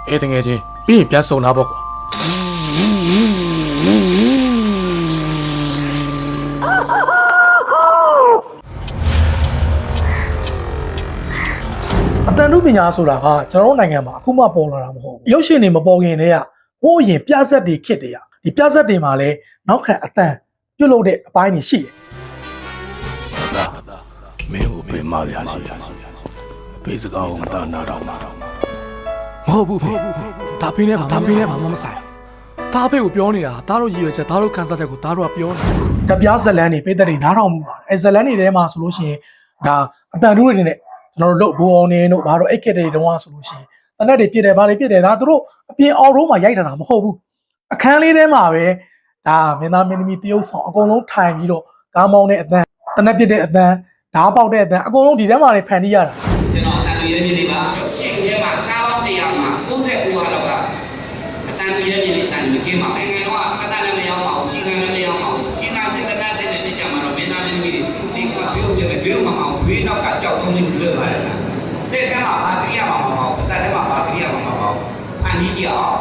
အေးတကယ်ချင်းပြီးရင်ပြန်ဆုံတာပေါ့ကွာအတန်တုပညာဆိုတာကကျွန်တော်တို့နိုင်ငံမှာအခုမှပေါ်လာတာမဟုတ်ဘူးရုပ်ရှင်တွေမပေါ်ခင်တည်းကဟိုးရင်ပြဆက်တွေခစ်တယ်ဒီပြဆက်တွေမှာလည်းနောက်ခံအတန်ပြုတ်လို့တဲ့အပိုင်းတွေရှိတယ်မင်းကိုပေးမရရှိပေးစကားကိုမတနာတော့မှာမဟုတ်ဘူးဖေဒါပင်းနဲ့ဘာမှမဆိုင်ဒါဖေကိုပြောနေတာဒါတို့ရည်ရွယ်ချက်ဒါတို့ခန်းစားချက်ကိုဒါတို့ကပြောနေတာတပြားဇလန်းတွေပေးတဲ့တွေနားထောင်မှုပါတယ်အဲဇလန်းတွေထဲမှာဆိုလို့ရှိရင်ဒါအတန်တုတွေနဲ့ကျွန်တော်တို့ဘူအောင်နေတို့ဘာလို့အိတ်ကက်တွေတုံးအောင်ဆိုလို့ရှိရင်တနက်တွေပြစ်တယ်ဘာတွေပြစ်တယ်ဒါတို့အပြင်အော်ရိုးမှာရိုက်တာမဟုတ်ဘူးအခန်းလေးထဲမှာပဲဒါမင်းသားမင်းသမီးတရုပ်ဆောင်အကုန်လုံးထိုင်ပြီးတော့ကားမောင်းတဲ့အတန်တနက်ပြစ်တဲ့အတန်ဓာတ်ပေါက်တဲ့အတန်အကုန်လုံးဒီထဲမှာနေဖန်တီးရတာကျွန်တော်အတန်တွေရဲမြင်လေးပါရှင်ထဲမှာကားပေါင်း100မှာ69လောက်ကအတန်တွေရဲမြင်လေးတန်တွေကျင်းပါနိုင်ငံတော့အတန်လည်းမရောက်ပါဘူးကြီးစံလည်းမရောက်ပါဘူးကြီးစံစစ်တနက်စစ်နဲ့ပြကြမှာတော့မင်းသားမင်းသမီးတွေဒီကပြေးပြေးပြေးမအောင်ဘေးနောက်ကကြောက်ထုံးနေလွတ်ပါလေတဲ့ထဲမှာဘာကိရိယာမှာမပေါ့ပါစက်ထဲမှာဘာကိရိယာမှာမပေါ့ဖန်တီးကြအောင်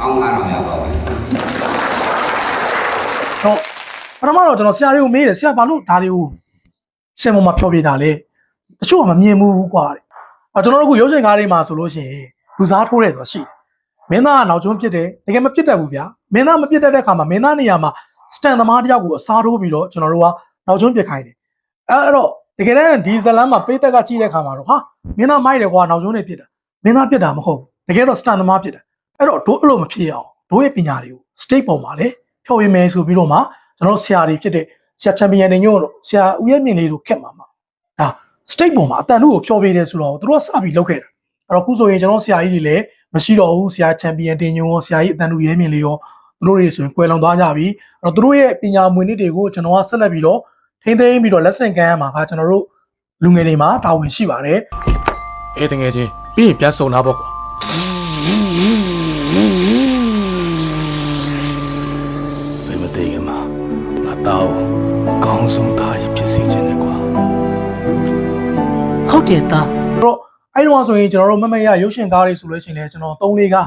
ကောင်းလာတော့ရပါဘူးတော့ပထမတော့ကျွန်တော်ဆရာတွေကိုမေးတယ်ဆရာဘာလို့ဒါတွေကိုစင်ပေါ်မှာဖြောပြတာလဲတချို့ကမမြင်ဘူးကွာကျွန်တော်တို့ကရုပ်ရှင်ကားတွေမှာဆိုလို့ရှိရင်လူစားထိုးတယ်ဆိုတာရှိတယ်မင်းသားကနောက်ကျွန်းပြစ်တယ်တကယ်မပြစ်တတ်ဘူးဗျာမင်းသားမပြစ်တတ်တဲ့အခါမှာမင်းသားနေရာမှာစတန်သမားတယောက်ကိုအစားထိုးပြီးတော့ကျွန်တော်တို့ကနောက်ကျွန်းပြစ်ခိုင်းတယ်အဲ့တော့တကယ်တမ်းဒီဇလန်းမှာပေးသက်ကကြည့်တဲ့အခါမှာတော့ဟာမင်းသားမိုက်တယ်ကွာနောက်ကျွန်းနေပြစ်တာမင်းသားပြစ်တာမဟုတ်ဘူးတကယ်တော့စတန်သမားပြစ်တာအဲ့တော့တို့အဲ့လိုမဖြစ်အောင်တို့ရဲ့ပညာတွေကို state ပေါ်မှာလေဖြောပြမယ်ဆိုပြီးတော့မှကျွန်တော်ဆရာတွေဖြစ်တဲ့ဆရာချန်ပီယံတွေညို့တော့ဆရာဦးရဲမြင့်လေးတို့ခက်မှာဒါ state ပေါ်မှာအတန်တို့ကိုဖြောပြတယ်ဆိုတော့တို့ကစပြီးလုပ်ခဲ့တာအဲ့တော့ခုဆိုရင်ကျွန်တော်ဆရာကြီးတွေလည်းမရှိတော့ဘူးဆရာချန်ပီယံတင်ညို့ရောဆရာကြီးအတန်တို့ရဲမြင့်လေးရောတို့တွေဆိုရင်ကွယ်လွန်သွားကြပြီအဲ့တော့တို့ရဲ့ပညာမွေနည်းတွေကိုကျွန်တော်ကဆက်လက်ပြီးတော့ထိန်းသိမ်းပြီးတော့လက်ဆင့်ကမ်းရမှာကကျွန်တော်တို့လူငယ်တွေမှာတာဝန်ရှိပါတယ်အေးတကယ်ချင်းပြီးရင်ပြန်ဆုံတာပေါ့ကွာဘယ်မတည့်ကမှာငါတော့ကောင်းဆုံးသားကြီးဖြစ်စေခြင်းနဲ့ကွာဟုတ်တယ်သားတော့အဲ့တော့ဆိုရင်ကျွန်တော်တို့မမရရုပ်ရှင်ကားတွေဆိုလို့ရှိရင်လည်းကျွန်တော်3-4ကား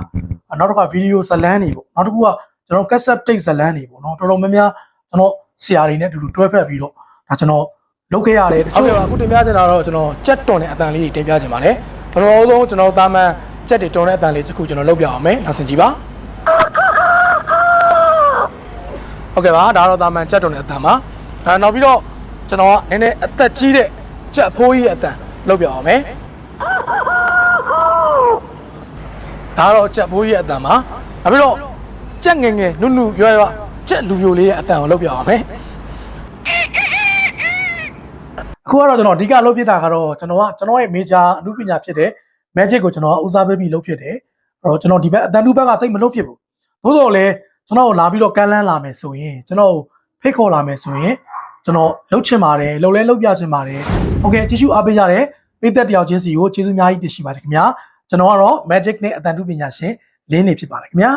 နောက်တစ်ခါဗီဒီယိုဇလန်းတွေပေါ့နောက်တစ်ခုကကျွန်တော် cassette tape ဇလန်းတွေပေါ့နော်တော်တော်များများကျွန်တော်ဆရာတွေနဲ့အတူတူတွဲဖက်ပြီးတော့ဒါကျွန်တော်လုပ်ခဲ့ရတယ်တချို့ကအခုတင်ပြချင်တာတော့ကျွန်တော်ကြက်တွန်တဲ့အတန်လေးတင်ပြချင်ပါတယ်ပထမဆုံးကျွန်တော်တာမန်ကြက်တွေတွန်တဲ့အတန်လေးတစ်ခုကျွန်တော်လုပ်ပြအောင်မယ်နောက်ဆင်ကြည့်ပါဟုတ်ကဲ့ပါဒါတော့တာမန်ကြက်တွန်တဲ့အတန်ပါနောက်ပြီးတော့ကျွန်တော်ကနည်းနည်းအသက်ကြီးတဲ့ကြက်ဖိုးကြီးအတန်လုပ်ပြအောင်မယ်ဒါတော့ကြက်ဖိုးကြီးအတန်ပါနောက်ပြီးတော့ကြက်ငယ်ငယ်နုနုရွရွကြက်လူပြိုလေးရဲ့အတန်ကိုလုပ်ပြအောင်မယ်အခုကတော့ကျွန်တော်အဓိကလုပ်ဖြစ်တာကတော့ကျွန်တော်ရဲ့ major အမှုပညာဖြစ်တဲ့ magic ကိုကျွန်တော်ဦးစားပေးပြီးလုပ်ဖြစ်တယ်အဲ့တော့ကျွန်တော်ဒီဘက်အတန်တူဘက်ကတိတ်မလုပ်ဖြစ်ဘူးသို့တော်လည်းကျွန်တော်လာပြီးတော့ကမ်းလန်းလာမယ်ဆိုရင်ကျွန်တော်ဖိတ်ခေါ်လာမယ်ဆိုရင်ကျွန်တော်လုပ်ချင်ပါတယ်လုပ်ပြချင်ပါတယ်โอเคကြည့်ရှုအားပေးကြတဲ့ပိသက်တယောက်ချင်းစီကိုကျေးဇူးအများကြီးတင်ရှိပါတယ်ခင်ဗျာကျွန်တော်ကတော့ magic နဲ့အတန်တူပညာရှင်လင်းနေဖြစ်ပါတယ်ခင်ဗျာ